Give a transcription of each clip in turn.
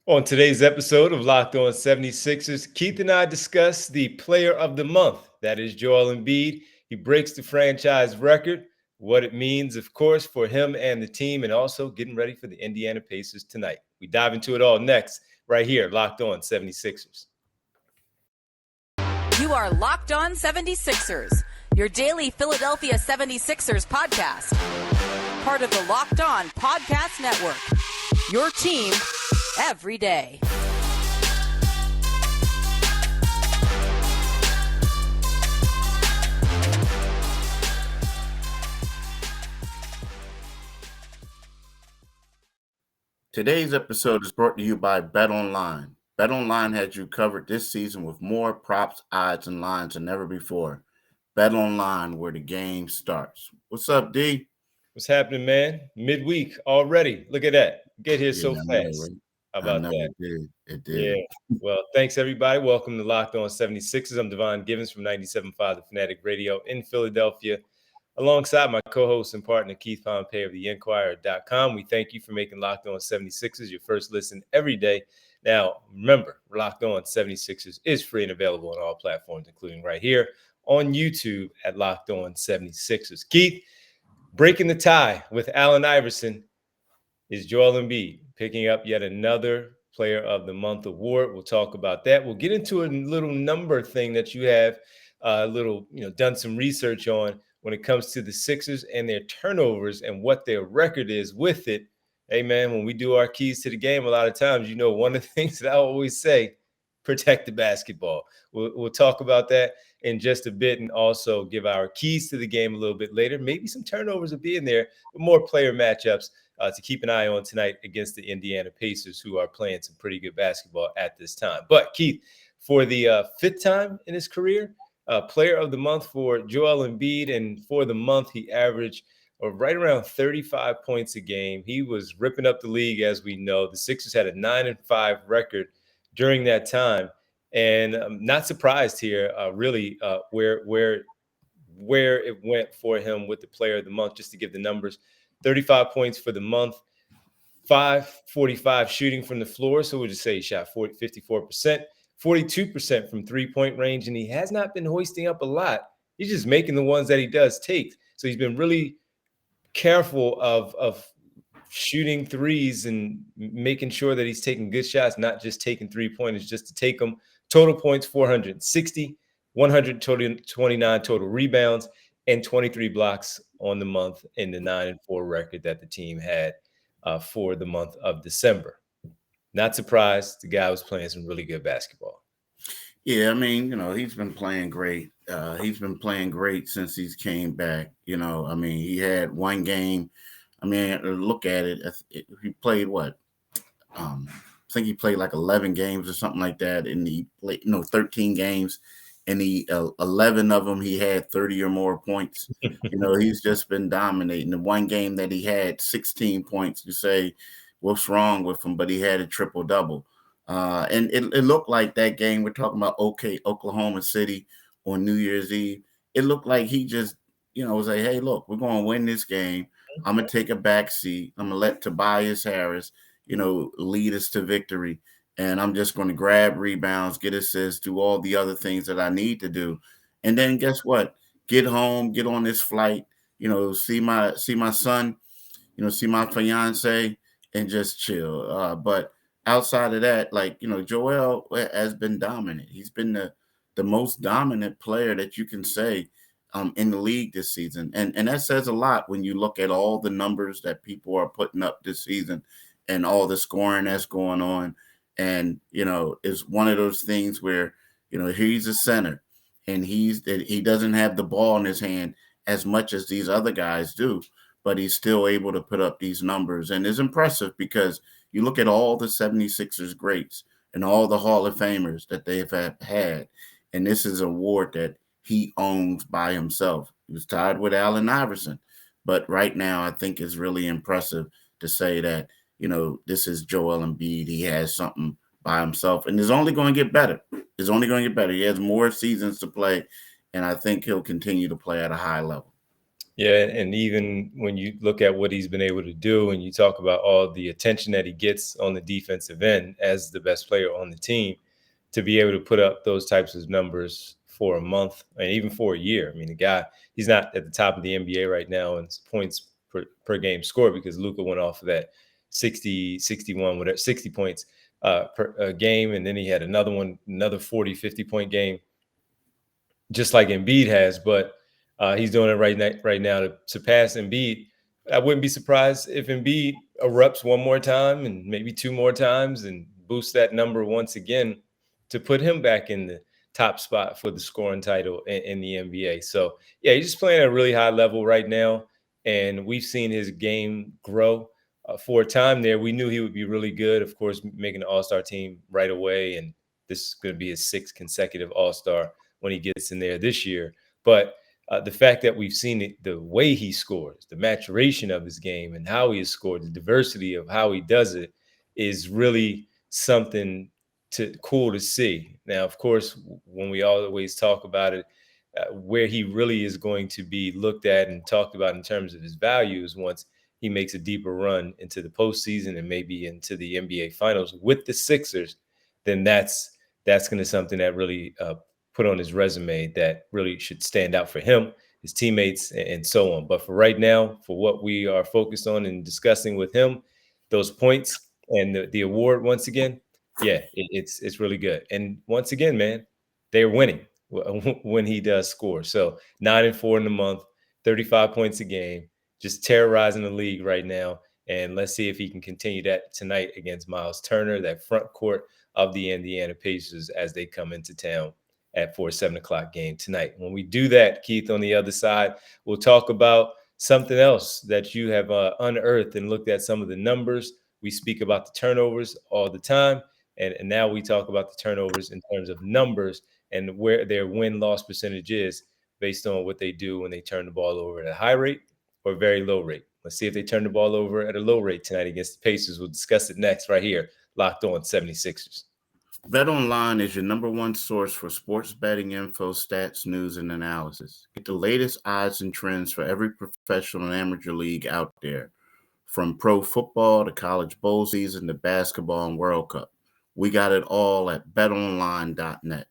On today's episode of Locked On 76ers, Keith and I discuss the player of the month. That is Joel Embiid. He breaks the franchise record, what it means, of course, for him and the team, and also getting ready for the Indiana Pacers tonight. We dive into it all next, right here, Locked On 76ers. You are Locked On 76ers, your daily Philadelphia 76ers podcast. Part of the Locked On Podcast Network, your team every day. Today's episode is brought to you by BetOnline. BetOnline has you covered this season with more props, odds, and lines than ever before. BetOnline, where the game starts. What's up, D? What's happening, man? Midweek already. Look at that. Get here so I know, fast. right? How about that? It did. Yeah. Well, thanks, everybody. Welcome to Locked On 76ers. I'm Devon Givens from 97.5 The Fanatic Radio in Philadelphia, alongside my co-host and partner, Keith Pompey of TheInquirer.com. We thank you for making Locked On 76ers your first listen every day. Now, remember, Locked On 76ers is free and available on all platforms, including right here on YouTube at Locked On 76ers. Keith, breaking the tie with Allen Iverson is Joel Embiid, picking up yet another Player of the Month award. We'll talk about that. We'll get into a little number thing that you have done some research on when it comes to the Sixers and their turnovers and what their record is with it. Hey, man, when we do our keys to the game, a lot of times, one of the things that I always say, protect the basketball. We'll talk about that in just a bit and also give our keys to the game a little bit later. Maybe some turnovers will be in there, but more player matchups to keep an eye on tonight against the Indiana Pacers, who are playing some pretty good basketball at this time. But, Keith, for the fifth time in his career, Player of the Month for Joel Embiid, and for the month he averaged right around 35 points a game. He was ripping up the league, as we know. The Sixers had a 9-5 record during that time, and I'm not surprised here, really, where it went for him with the Player of the Month. Just to give the numbers: 35 points for the month, 545 shooting from the floor. So we'll just say he shot 54%, 42% from three-point range, and he has not been hoisting up a lot. He's just making the ones that he does take. So he's been really careful of shooting threes and making sure that he's taking good shots, not just taking three-pointers just to take them. Total points, 460, 129 total rebounds, and 23 blocks on the month in the 9-4 record that the team had for the month of December. Not surprised. The guy was playing some really good basketball. Yeah, I mean, he's been playing great. He's been playing great since he's came back. He had one game. Look at it. He played what? I think he played like 11 games or something like that. And he played, 13 games. And 11 of them, he had 30 or more points. He's just been dominating. The one game that he had 16 points, you say, what's wrong with him? But he had a triple-double. And it looked like that game, we're talking about Oklahoma City on New Year's Eve. It looked like he just, was like, hey, look, we're going to win this game. I'm going to take a back seat. I'm going to let Tobias Harris, lead us to victory. And I'm just going to grab rebounds, get assists, do all the other things that I need to do. And then guess what? Get home, get on this flight, see my son, see my fiance, and just chill. But outside of that, Joel has been dominant. He's been the most dominant player that you can say in the league this season. And that says a lot when you look at all the numbers that people are putting up this season and all the scoring that's going on. And, it's one of those things where, he's a center and he doesn't have the ball in his hand as much as these other guys do, but he's still able to put up these numbers. And it's impressive because you look at all the 76ers greats and all the Hall of Famers that they've had, and this is an award that he owns by himself. He was tied with Allen Iverson, but right now I think it's really impressive to say that, this is Joel Embiid. He has something by himself, and it's only going to get better. It's only going to get better. He has more seasons to play, and I think he'll continue to play at a high level. Yeah, and even when you look at what he's been able to do and you talk about all the attention that he gets on the defensive end as the best player on the team, to be able to put up those types of numbers for a month and even for a year. I mean, the guy, he's not at the top of the NBA right now in points per game scored because Luka went off of that 60, 61, whatever, 60 points per game. And then he had another 40, 50-point game, just like Embiid has, but he's doing it right now to surpass Embiid. I wouldn't be surprised if Embiid erupts one more time and maybe two more times and boosts that number once again to put him back in the top spot for the scoring title in the NBA. So yeah, he's just playing at a really high level right now, and we've seen his game grow. For a time there, we knew he would be really good. Of course, making the All-Star team right away, and this is going to be his sixth consecutive All-Star when he gets in there this year. But the fact that we've seen it, the way he scores, the maturation of his game, and how he has scored, the diversity of how he does it, is really something cool to see. Now, of course, when we always talk about it, where he really is going to be looked at and talked about in terms of his values once he makes a deeper run into the postseason and maybe into the NBA Finals with the Sixers, then that's going to something that really put on his resume that really should stand out for him, his teammates, and so on. But for right now, for what we are focused on and discussing with him, those points and the award once again, yeah, it's really good. And once again, man, they're winning when he does score. So 9-4 in the month, 35 points a game, just terrorizing the league right now. And let's see if he can continue that tonight against Miles Turner, that front court of the Indiana Pacers as they come into town for a 7 o'clock game tonight. When we do that, Keith, on the other side, we'll talk about something else that you have unearthed and looked at some of the numbers. We speak about the turnovers all the time. And now we talk about the turnovers in terms of numbers and where their win-loss percentage is based on what they do when they turn the ball over at a high rate or very low rate. Let's see if they turn the ball over at a low rate tonight against the Pacers. We'll discuss it next right here, Locked On 76ers. BetOnline is your number one source for sports betting info, stats, news, and analysis. Get the latest odds and trends for every professional and amateur league out there, from pro football to college bowl season to basketball and World Cup. We got it all at betonline.net.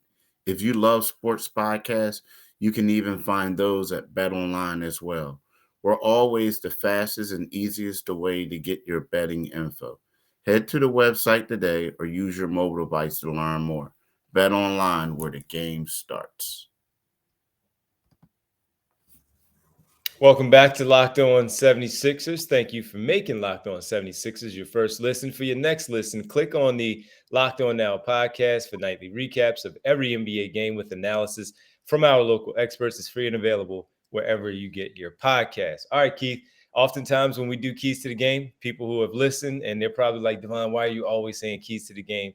If you love sports podcasts, you can even find those at BetOnline as well. We're always the fastest and easiest way to get your betting info. Head to the website today or use your mobile device to learn more. Bet online, where the game starts. Welcome back to Locked On 76ers. Thank you for making Locked On 76ers your first listen. For your next listen, click on the Locked On Now podcast for nightly recaps of every NBA game with analysis from our local experts. It's free and available wherever you get your podcasts. All right, Keith. Oftentimes when we do keys to the game, people who have listened, and they're probably like, Devon, why are you always saying keys to the game?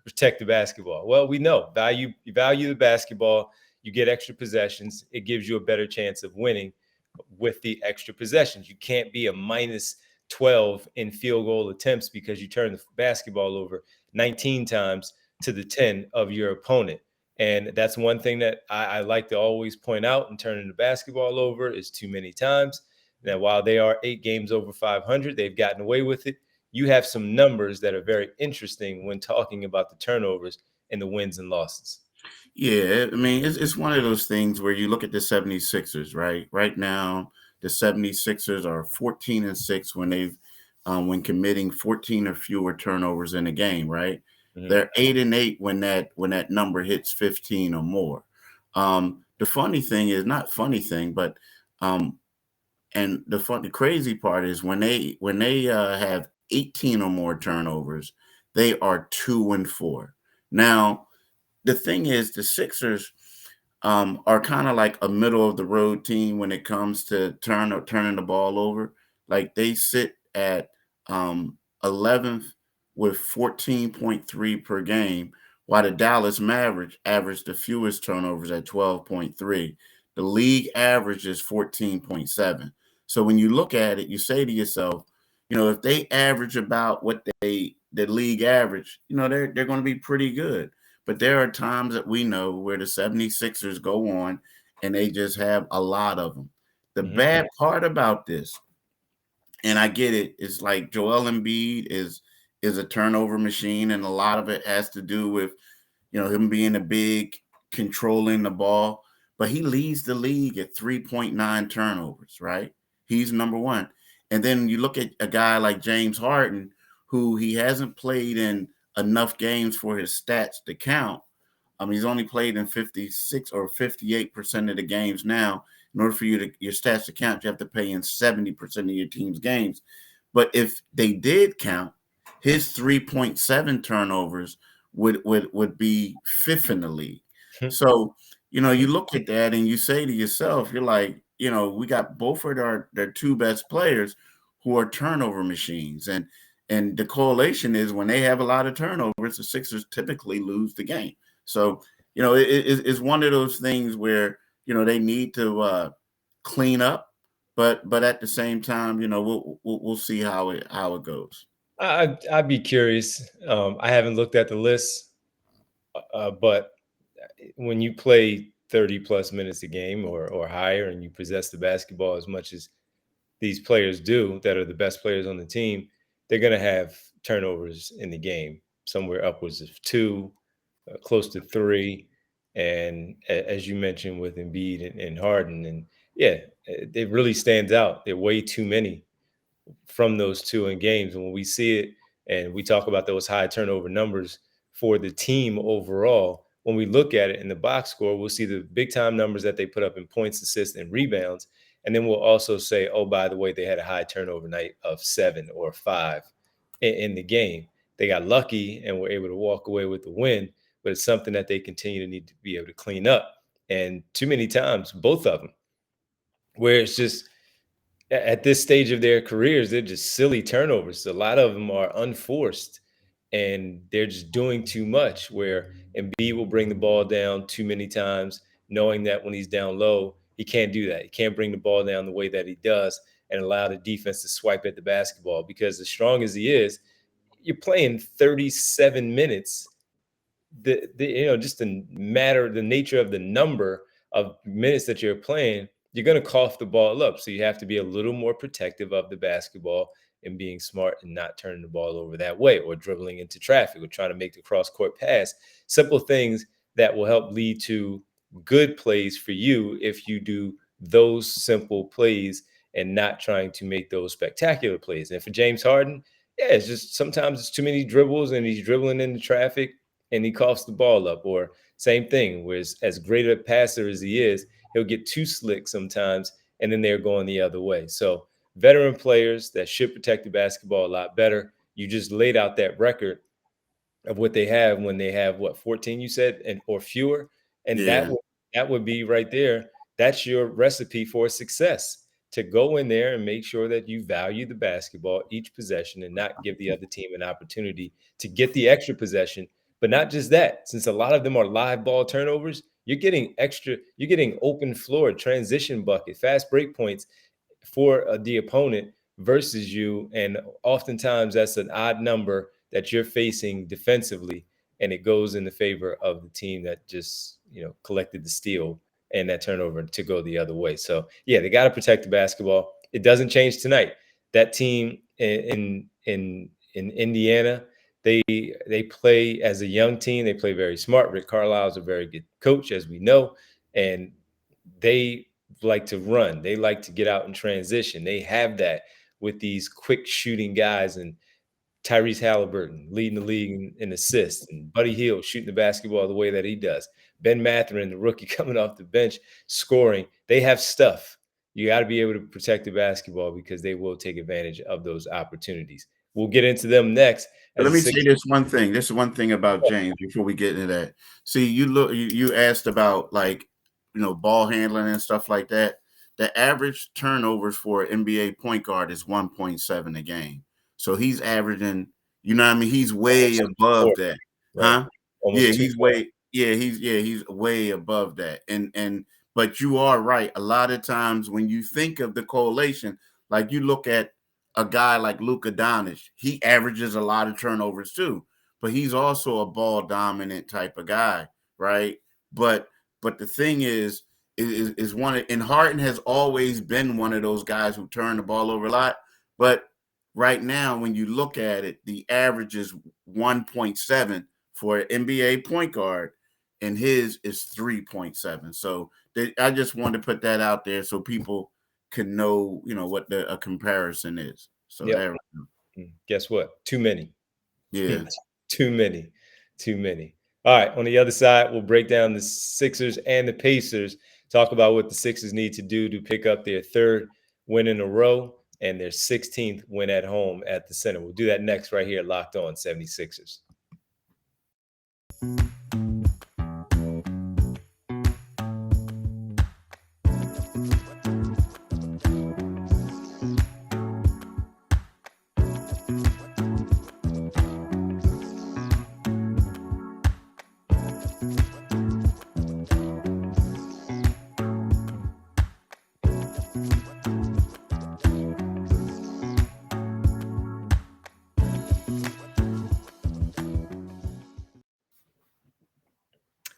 Protect the basketball. Well, we know you value the basketball. You get extra possessions. It gives you a better chance of winning with the extra possessions. You can't be a minus 12 in field goal attempts because you turn the basketball over 19 times to the 10 of your opponent. And that's one thing that I like to always point out in turning the basketball over is too many times. Now, while they are 8 games over 500, they've gotten away with it. You have some numbers that are very interesting when talking about the turnovers and the wins and losses. Yeah, I mean, it's one of those things where you look at the 76ers, right? Right now, the 76ers are 14-6 when committing 14 or fewer turnovers in a game, right? Mm-hmm. They're 8-8 when that number hits 15 or more. The funny thing is, not funny thing, but and the crazy part is when they have 18 or more turnovers, they are 2-4. Now, the thing is, the Sixers are kind of like a middle of the road team when it comes to turning the ball over. Like they sit at 11th with 14.3 per game, while the Dallas Mavericks average the fewest turnovers at 12.3. The league average is 14.7. So when you look at it, you say to yourself, if they average about what the league average, they're going to be pretty good. But there are times that we know where the 76ers go on and they just have a lot of them. The bad part about this, and I get it, it's like Joel Embiid is a turnover machine, and a lot of it has to do with, him being a big, controlling the ball. But he leads the league at 3.9 turnovers, right? He's number one. And then you look at a guy like James Harden, who he hasn't played in enough games for his stats to count. He's only played in 56 or 58% of the games now. In order for your stats to count, you have to play in 70% of your team's games. But if they did count, his 3.7 turnovers would be fifth in the league. So, you look at that and you say to yourself, you're like, we got both of their two best players who are turnover machines. And the correlation is when they have a lot of turnovers, the Sixers typically lose the game. So, it's one of those things where, they need to clean up, but at the same time, we'll see how it goes. I'd be curious. I haven't looked at the list, but when you play 30 plus minutes a game or higher, and you possess the basketball as much as these players do that are the best players on the team, they're going to have turnovers in the game, somewhere upwards of 2, close to 3. And as you mentioned with Embiid and Harden, and yeah, it really stands out. There are way too many from those two in games. And when we see it and we talk about those high turnover numbers for the team overall, when we look at it in the box score, we'll see the big time numbers that they put up in points, assists, and rebounds. And then we'll also say, oh, by the way, they had a high turnover night of 7 or 5 in the game. They got lucky and were able to walk away with the win, but it's something that they continue to need to be able to clean up. And too many times, both of them, where it's just at this stage of their careers, they're just silly turnovers. A lot of them are unforced, and they're just doing too much, where Embiid will bring the ball down too many times, knowing that when he's down low, he can't do that. He can't bring the ball down the way that he does and allow the defense to swipe at the basketball, because as strong as he is, you're playing 37 minutes. Just the nature of the number of minutes that you're playing, you're going to cough the ball up. So you have to be a little more protective of the basketball and being smart and not turning the ball over that way, or dribbling into traffic, or trying to make the cross court pass. Simple things that will help lead to good plays for you if you do those simple plays and not trying to make those spectacular plays. And for James Harden, yeah, it's just sometimes it's too many dribbles and he's dribbling into traffic and he coughs the ball up. Or same thing, where as great a passer as he is, he'll get too slick sometimes, and then they're going the other way. So veteran players that should protect the basketball a lot better. You just laid out that record of what they have when they have 14 you said, and or fewer, and Yeah. that would be right there. That's your recipe for success, to go in there and make sure that you value the basketball each possession and not give the other team an opportunity to get the extra possession. But not just that, since a lot of them are live ball turnovers, you're getting open floor, transition bucket, fast break points for the opponent versus you. And oftentimes that's an odd number that you're facing defensively, and it goes in the favor of the team that just, collected the steal and that turnover to go the other way. So yeah, they got to protect the basketball. It doesn't change tonight. That team in Indiana, they play as a young team. They play very smart. Rick Carlisle's a very good coach, as we know, and they like to run. They like to get out and transition. They have that with these quick shooting guys, and Tyrese Halliburton leading the league in assists, and Buddy Hield shooting the basketball the way that he does. Ben Mathurin, the rookie coming off the bench, scoring. They have stuff. You got to be able to protect the basketball, because they will take advantage of those opportunities. We'll get into them next. Let me say this one thing. This is one thing about James before we get into that. See, you asked about ball handling and stuff like that. The average turnovers for an NBA point guard is 1.7 a game. So he's averaging, he's way above that. Right. Huh? Almost He's way above that. But you are right. A lot of times when you think of the correlation, like you look at a guy like Luka Doncic, he averages a lot of turnovers too, but he's also a ball dominant type of guy, right? But the thing is, is one of, and Harden has always been one of those guys who turn the ball over a lot. But right now, when you look at it, the average is 1.7 for an NBA point guard, and his is 3.7. So I just wanted to put that out there so people can know, what a comparison is. So Yep. there. Guess what? Too many. Yeah. Too many. Too many. All right. On the other side, we'll break down the Sixers and the Pacers, talk about what the Sixers need to do to pick up their third win in a row and their 16th win at home at the Center. We'll do that next right here, Locked On 76ers.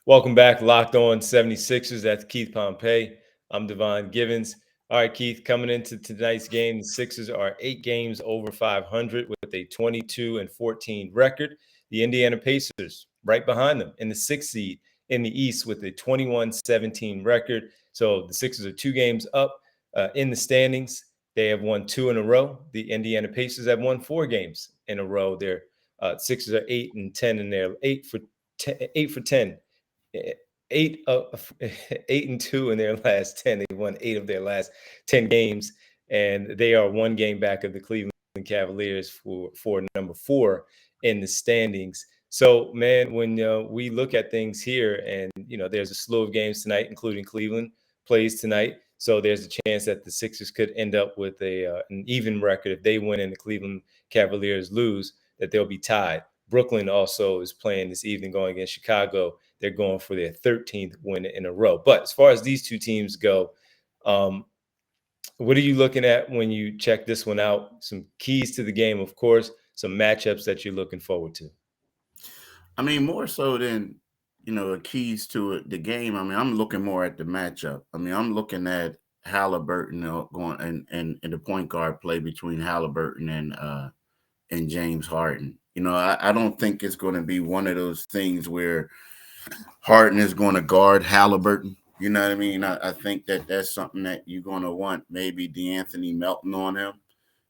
Welcome back, Locked On 76ers. That's Keith Pompey. I'm Devon Givens. All right, Keith, coming into tonight's game, the Sixers are 8 games over 500 with a 22-14 record. The Indiana Pacers right behind them in the 6th seed in the East with a 21-17 record. So the Sixers are 2 games up in the standings. They have won 2 in a row. The Indiana Pacers have won 4 games in a row. Their Sixers are 8-10 in their 8 for 10. 8-2 in their last 10. They won 8 of their last 10 games, and they are 1 game back of the Cleveland Cavaliers for number 4 in the standings. So, man, when we look at things here, and there's a slew of games tonight, including Cleveland plays tonight. So there's a chance that the Sixers could end up with an even record if they win and the Cleveland Cavaliers lose, that they'll be tied. Brooklyn also is playing this evening, going against Chicago. They're going for their 13th win in a row. But as far as these two teams go, what are you looking at when you check this one out? Some keys to the game, of course, some matchups that you're looking forward to. I mean, more so than, the keys to it, the game. I mean, I'm looking more at the matchup. I mean, I'm looking at Halliburton going and the point guard play between Halliburton and James Harden. I don't think it's going to be one of those things where Harden is going to guard Halliburton. You know what I mean? I think that's something that you're going to want maybe DeAnthony Melton on him,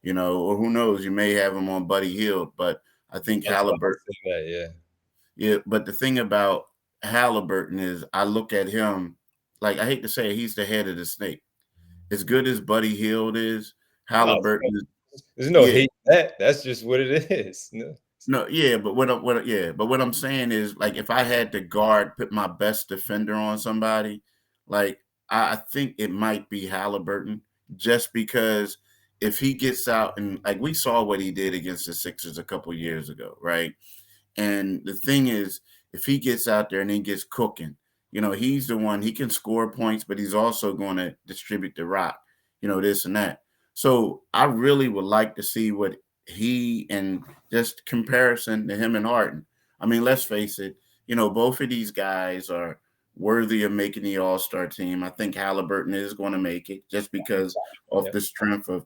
or who knows? You may have him on Buddy Hield, but I think Halliburton. Yeah, but the thing about Halliburton is I look at him, like, I hate to say it, he's the head of the snake. As good as Buddy Hield is, Halliburton there's no hate in that. That's just what it is. No, yeah, but what I'm saying is, like, if I had to put my best defender on somebody, like, I think it might be Halliburton, just because if he gets out, and like we saw what he did against the Sixers a couple years ago, right? And the thing is, if he gets out there and he gets cooking, he's the one, he can score points, but he's also going to distribute the rock, this and that. So I really would like to see what he, and just comparison to him and Harden. I mean, let's face it, both of these guys are worthy of making the All-Star team. I think Halliburton is going to make it just because of the strength of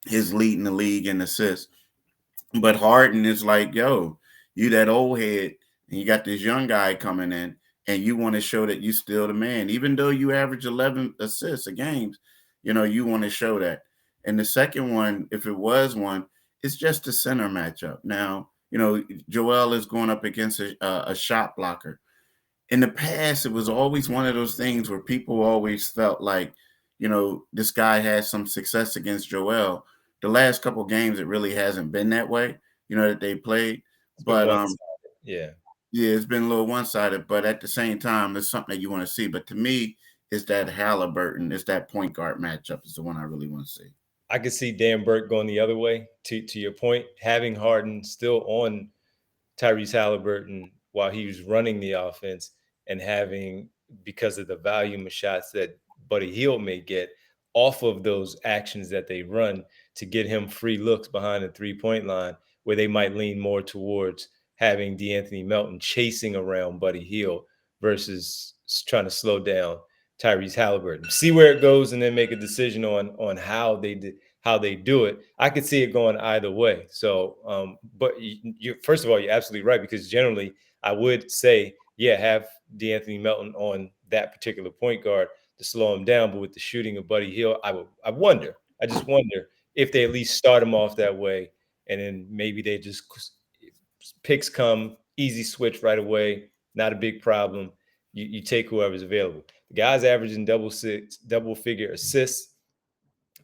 his leading the league in assists. But Harden is like, yo, you that old head, and you got this young guy coming in, and you want to show that you still the man. Even though you average 11 assists a game, you want to show that. And the second one, if it was one, it's just a center matchup. Now, Joel is going up against a shot blocker. In the past, it was always one of those things where people always felt like, this guy had some success against Joel. The last couple of games, it really hasn't been that way, that they played. But it's been a little one-sided. But at the same time, it's something that you want to see. But to me, it's that Halliburton, it's that point guard matchup is the one I really want to see. I could see Dan Burke going the other way. To your point, having Harden still on Tyrese Halliburton while he was running the offense, and having, because of the volume of shots that Buddy Hield may get off of those actions that they run, to get him free looks behind the three-point line, where they might lean more towards having DeAnthony Melton chasing around Buddy Hield versus trying to slow down Tyrese Halliburton. See where it goes, and then make a decision on how they do it. I could see it going either way. So, but you first of all, you're absolutely right, because generally I would say, yeah, have DeAnthony Melton on that particular point guard to slow him down. But with the shooting of Buddy Hield, I just wonder if they at least start him off that way, and then maybe they just picks come easy switch right away, not a big problem. You take whoever's available. The guy's averaging double figure assists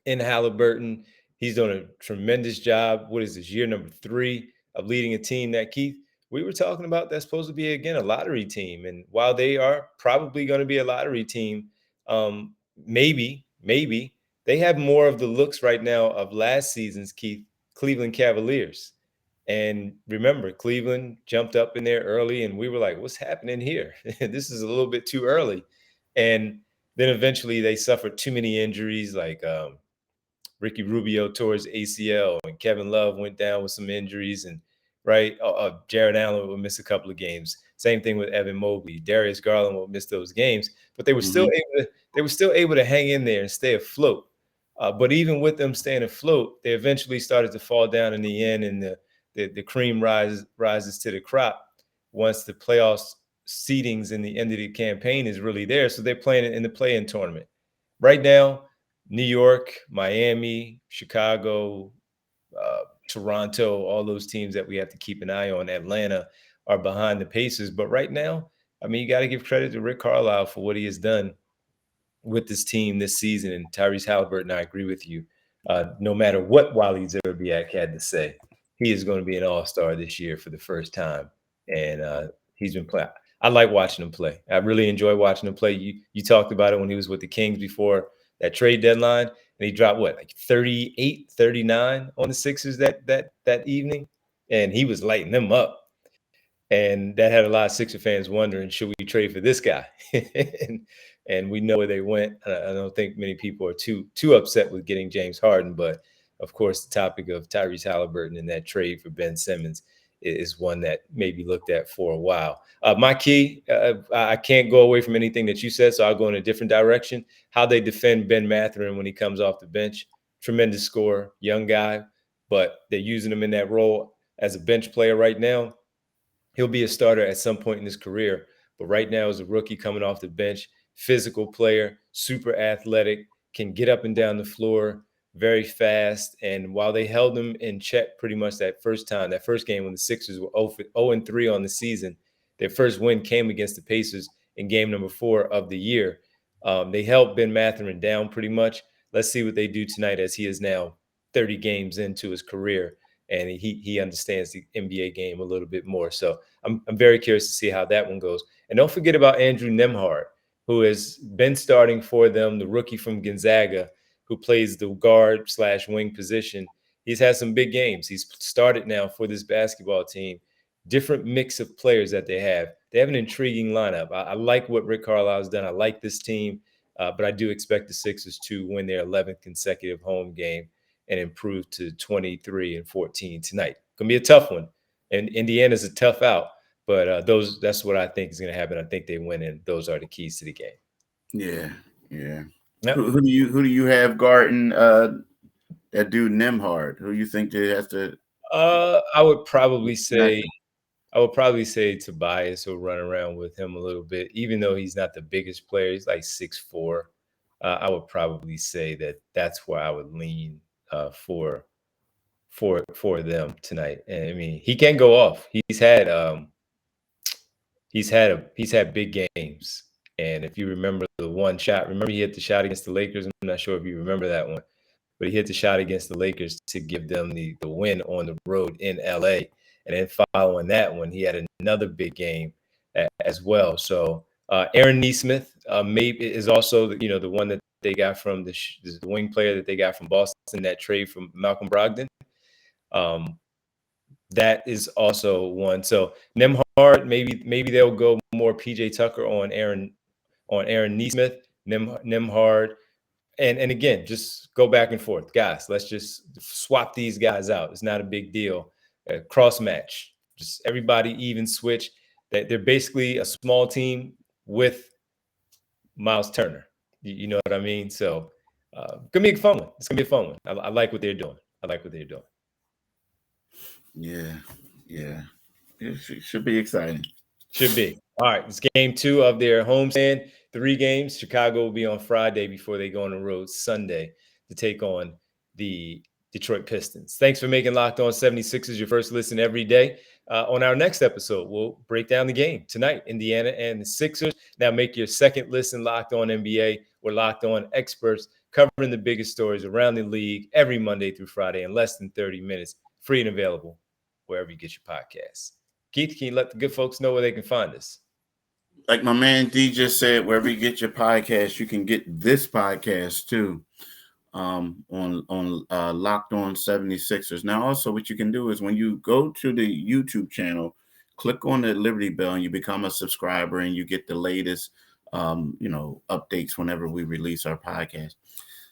in Halliburton. He's done a tremendous job. What is this, year number 3 of leading a team that, Keith, we were talking about that's supposed to be, again, a lottery team. And while they are probably going to be a lottery team, maybe they have more of the looks right now of last season's Cleveland Cavaliers. And remember, Cleveland jumped up in there early, and we were like, what's happening here? This is a little bit too early. And then eventually they suffered too many injuries, like Ricky Rubio tore his ACL, and Kevin Love went down with some injuries, and Jared Allen would miss a couple of games. Same thing with Evan Mobley. Darius Garland would miss those games, but they were still able to hang in there and stay afloat. But even with them staying afloat, they eventually started to fall down in the end, and the cream rises to the crop once the playoffs seedings in the end of the campaign is really there. So they're playing in the play-in tournament. Right now, New York, Miami, Chicago, Toronto, all those teams that we have to keep an eye on, Atlanta, are behind the Pacers. But right now, I mean, you got to give credit to Rick Carlisle for what he has done with this team this season. And Tyrese Halliburton, I agree with you. No matter what Wally Zerbiak had to say, he is going to be an all-star this year for the first time. And he's been playing. I like watching him play. I really enjoy watching him play. You talked about it when he was with the Kings before that trade deadline, and he dropped like 38, 39 on the Sixers that evening, and he was lighting them up. And that had a lot of Sixer fans wondering, should we trade for this guy? and we know where they went. I don't think many people are too upset with getting James Harden, but of course, the topic of Tyrese Halliburton and that trade for Ben Simmons is one that may be looked at for a while. My key, I can't go away from anything that you said, so I'll go in a different direction. How they defend Ben Mathurin when he comes off the bench. Tremendous scorer, young guy, but they're using him in that role as a bench player right now. He'll be a starter at some point in his career, but right now as a rookie coming off the bench, physical player, super athletic, can get up and down the floor, very fast. And while they held him in check pretty much that first game when the Sixers were 0-3 on the season, their first win came against the Pacers in game number 4 of the year. They held Ben Mathurin down pretty much. Let's see what they do tonight, as he is now 30 games into his career, and he understands the NBA game a little bit more. So I'm very curious to see how that one goes. And don't forget about Andrew Nembhard, who has been starting for them, the rookie from Gonzaga, who plays the guard/wing position. He's had some big games. He's started now for this basketball team. Different mix of players that they have. They have an intriguing lineup. I like what Rick Carlisle has done. I like this team, but I do expect the Sixers to win their 11th consecutive home game and improve to 23-14 tonight. Gonna be a tough one, and Indiana's a tough out. But that's what I think is going to happen. I think they win, and those are the keys to the game. Yeah. Yep. Who do you have guarding that dude Nembhard? Who you think they have to? I would probably say Tobias will run around with him a little bit, even though he's not the biggest player. He's like 6'4". I would probably say that's where I would lean for them tonight. And I mean, he can go off. He's had big games. And if you remember the one shot, he hit the shot against the Lakers. I'm not sure if you remember that one, but he hit the shot against the Lakers to give them the win on the road in LA. And then following that one, he had another big game as well. So Aaron Nesmith maybe is also the one that they got from the wing player that they got from Boston, that trade from Malcolm Brogdon. That is also one. So Nembhard, maybe they'll go more PJ Tucker on Aaron Nesmith, Nembhard, and again, just go back and forth, guys. Let's just swap these guys out. It's not a big deal. Cross match, just everybody even switch. That they're basically a small team with Miles Turner. You know what I mean? So gonna be a fun one. It's gonna be a fun one. I like what they're doing. Yeah. It should be exciting. Should be. All right, it's game 2 of their homestand. 3 games. Chicago will be on Friday before they go on the road Sunday to take on the Detroit Pistons. Thanks for making Locked On 76ers your first listen every day. On our next episode, we'll break down the game tonight, Indiana and the Sixers. Now make your second listen Locked On NBA. We're Locked On experts covering the biggest stories around the league every Monday through Friday in less than 30 minutes, free and available wherever you get your podcasts. Keith, can you let the good folks know where they can find us? Like my man D just said, wherever you get your podcast, you can get this podcast too. On Locked On 76ers. Now, also what you can do is when you go to the YouTube channel, click on the Liberty Bell and you become a subscriber and you get the latest, updates whenever we release our podcast.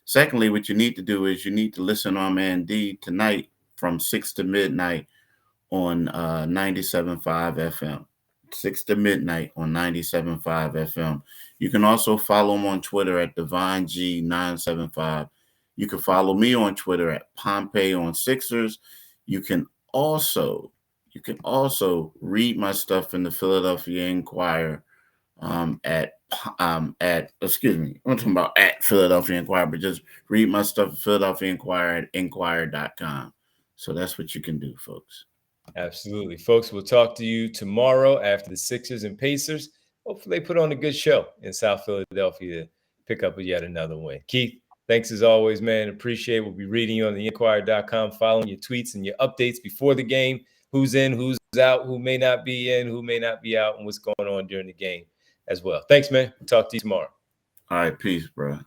Secondly, what you need to do is you need to listen to our man D tonight from 6 to midnight on 97.5 FM. 6 to midnight on 97.5 FM. You can also follow him on Twitter at DevonG975. You can follow me on Twitter at Pompey on Sixers. You can also read my stuff in the Philadelphia Inquirer at Philadelphia Inquirer, but just read my stuff at Philadelphia Inquirer at inquirer.com. So that's what you can do, folks. Absolutely. Folks, we'll talk to you tomorrow after the Sixers and Pacers. Hopefully they put on a good show in South Philadelphia to pick up yet another win. Keith, thanks as always, man. Appreciate it. We'll be reading you on the inquirer.com, following your tweets and your updates before the game. Who's in, who's out, who may not be in, who may not be out, and what's going on during the game as well. Thanks, man. We'll talk to you tomorrow. All right. Peace, bro.